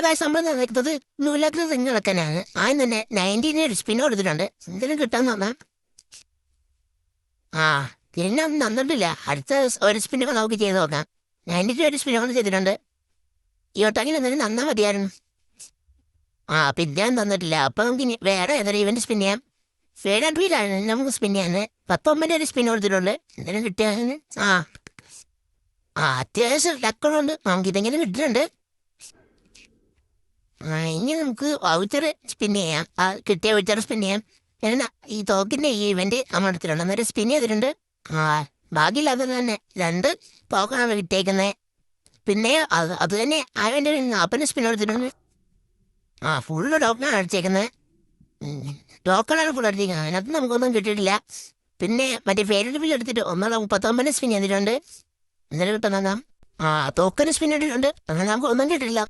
കാശ് സംബന്ധം നിൽക്കുന്നത് നൂലാക്കിന് റിങ് വെക്കാനാണ്. ആദ്യം തന്നെ 19 ഒരു സ്പിൻ കൊടുത്തിട്ടുണ്ട്. എന്തെങ്കിലും കിട്ടാൻ തന്നാ. ആ പിന്നെ ഒന്നും തന്നിട്ടില്ല. അടുത്ത ഒരു സ്പിന്നൊക്കെ നമുക്ക് ചെയ്ത് നോക്കാം. 92 ഒരു സ്പിന്നൊക്കെ ചെയ്തിട്ടുണ്ട്. ഈ ഒട്ടാങ്കിൽ എന്തെങ്കിലും തന്നാ മതിയായിരുന്നു. പിന്നെ തന്നിട്ടില്ല. അപ്പൊ നമുക്ക് ഇനി വേറെ ഏതൊരു ഇവന്റ് സ്പിൻ ചെയ്യാം. ഫേഡ് ആൻഡ് വീലാണ് നമുക്ക് സ്പിൻ ചെയ്യാന്. 19 ഒരു സ്പിൻ കൊടുത്തിട്ടുണ്ട്. എന്തെങ്കിലും കിട്ടിയാൽ അത്യാവശ്യം ലക്കുകളുണ്ട്. നമുക്ക് ഇതെങ്കിലും കിട്ടുന്നുണ്ട്. ഇനി നമുക്ക് വൗച്ചർ സ്പിൻ ചെയ്യാം. കിട്ടിയ വൗച്ചർ സ്പിൻ ചെയ്യാം. പിന്നെ ഈ തോക്കിന്റെ ഈ ഇവന്റ് നമ്മൾ എടുത്തിട്ടുണ്ട്. അന്നേരം സ്പിൻ ചെയ്തിട്ടുണ്ട്. ബാക്കിയില്ലാതെ തന്നെ 2 തോക്കാണ് കിട്ടിയേക്കുന്നത്. പിന്നെ അത് തന്നെ അവൻ്റെ 40 സ്പിൻ എടുത്തിട്ടുണ്ട്. ഫുള്ള് ടോക്കണാണ് അടിച്ചേക്കുന്നത്. ടോക്കണാണ് ഫുൾ അടിച്ചേക്കുന്നത്. അതിനകത്ത് നമുക്കൊന്നും കിട്ടിയിട്ടില്ല. പിന്നെ മറ്റേ ഫേവറേറ്റ് ബിൽ എടുത്തിട്ട് 19 സ്പിൻ ചെയ്തിട്ടുണ്ട്. എന്തെങ്കിലും കിട്ടുന്ന തോക്കന് സ്പിൻ ഇട്ടിട്ടുണ്ട്. അങ്ങനെ നമുക്ക് ഒന്നും കിട്ടില്ല.